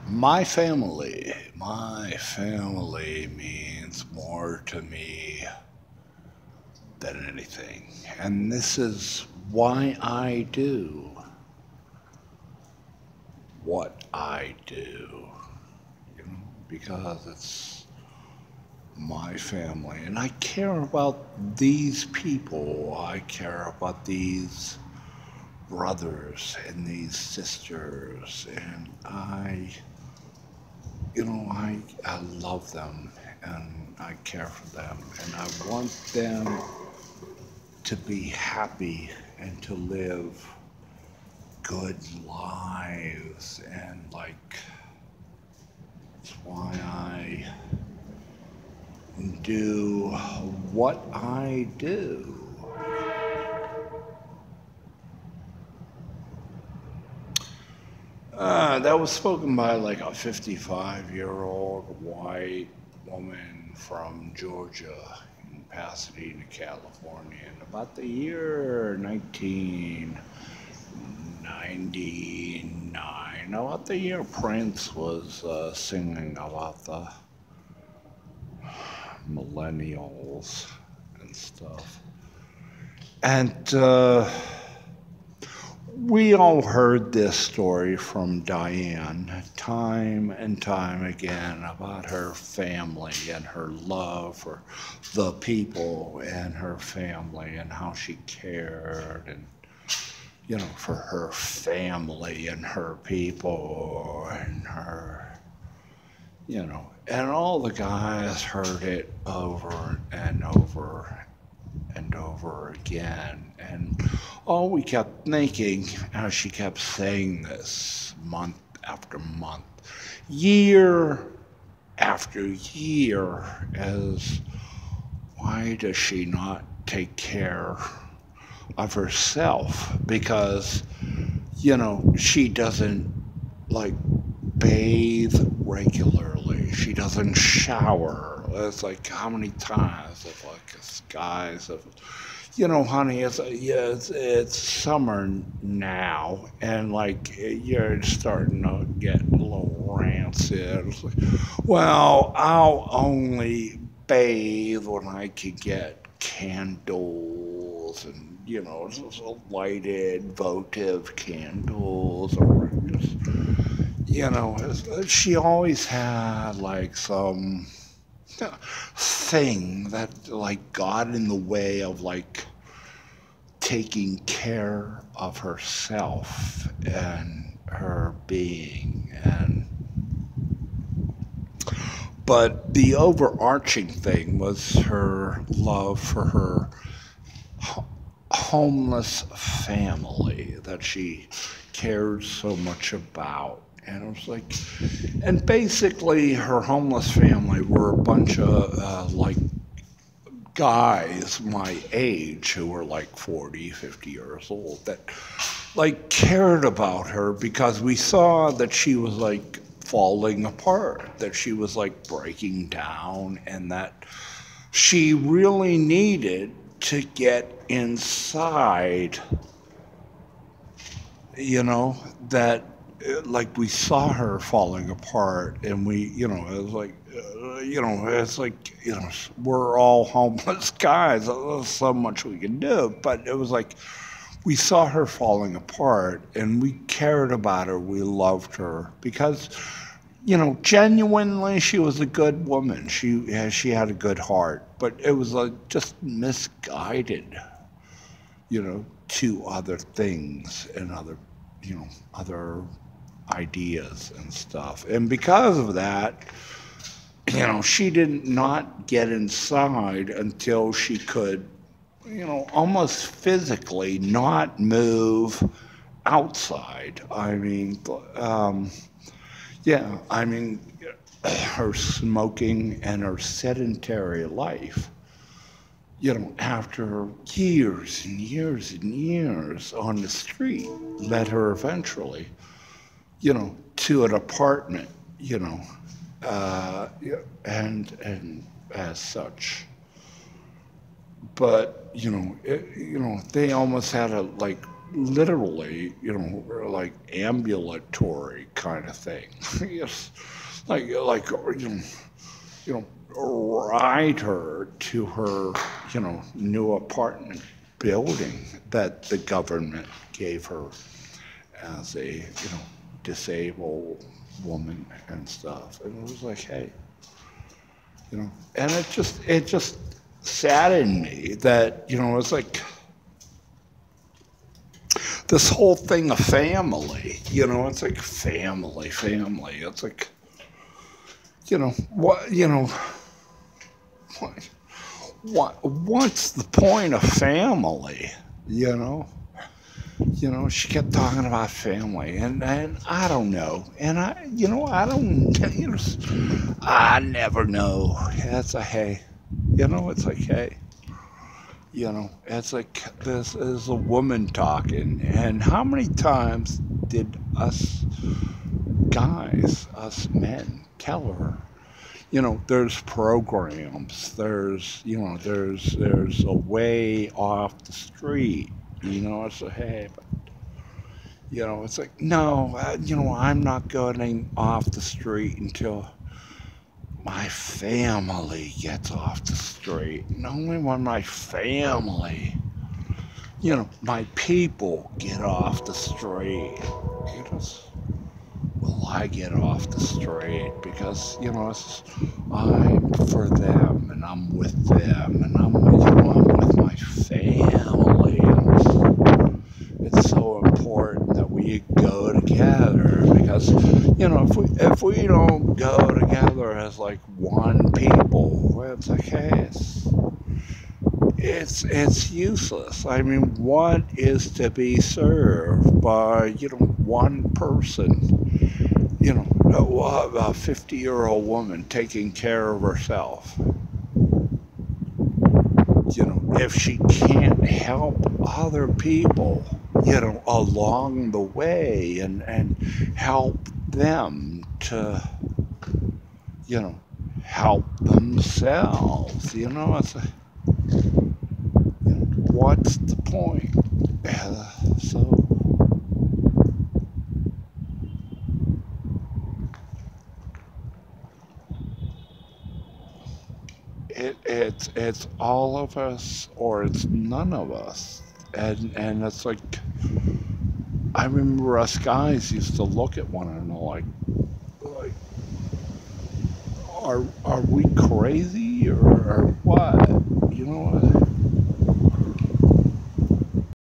My family means more to me than anything. And this is why I do what I do, you know, because it's my family. And I care about these people. I care about these brothers and these sisters. And I love them and I care for them. And I want them to be happy and to live good lives. And like, that's why I do what I do. That was spoken by like a 55-year-old white woman from Georgia in Pasadena, California, in about the year 1999, about the year Prince was singing about the millennials and stuff. And we all heard this story from Diane time and time again about her family and her love for the people and her family and how she cared and, for her family and her people and and all the guys heard it over and over and over again. And all we kept thinking, as she kept saying this month after month, year after year, is why does she not take care of herself? Because, she doesn't like bathe regularly. She doesn't shower. It's like how many times have like guys have, honey, it's summer now, and like you're starting to get a little rancid. It's like, well, I'll only bathe when I can get candles and just lighted votive candles or just she always had like some thing that like got in the way of like taking care of herself and her being. And but the overarching thing was her love for her homeless family that she cared so much about. And it was like, and basically her homeless family were a bunch of like guys my age who were like 40, 50 years old that like cared about her because we saw that she was like falling apart, that she was like breaking down, and that she really needed to get inside, that like we saw her falling apart and we, it was like, it's like, we're all homeless guys. There's so much we can do. But it was like we saw her falling apart and we cared about her. We loved her because, genuinely she was a good woman. She had a good heart, but it was like just misguided, to other things and other ideas and stuff. And because of that, she did not get inside until she could, almost physically not move outside. I mean, yeah, I mean, her smoking and her sedentary life, after years and years and years on the street, led her eventually, to an apartment, yeah, and as such. But they almost had to like literally, like ambulatory kind of thing. Yes, like you know, ride her to her, new apartment building that the government gave her as a, disabled woman and stuff. And it was like, hey, and it just saddened me that, it's like this whole thing of family, it's like family. It's like, what, what's the point of family, she kept talking about family, and I don't know, and I don't, I never know. It's a hey, it's like hey, it's like this is a woman talking, and how many times did us guys, us men, tell her? There's programs, there's a way off the street, it's a hey, but, it's like, no, I'm not going off the street until my family gets off the street. And only when my family, my people get off the street, will I get off the street, because I'm for them, and I'm with them, and I'm with my family, and it's so important that we go together, because if we don't go together as like one people, it's like, hey, it's useless. I mean, what is to be served by one person? A 50-year-old woman taking care of herself. If she can't help other people, along the way, and help them to, help themselves, it's a, what's the point? So. It's all of us or it's none of us, and it's like, I remember us guys used to look at one another like are we crazy or what?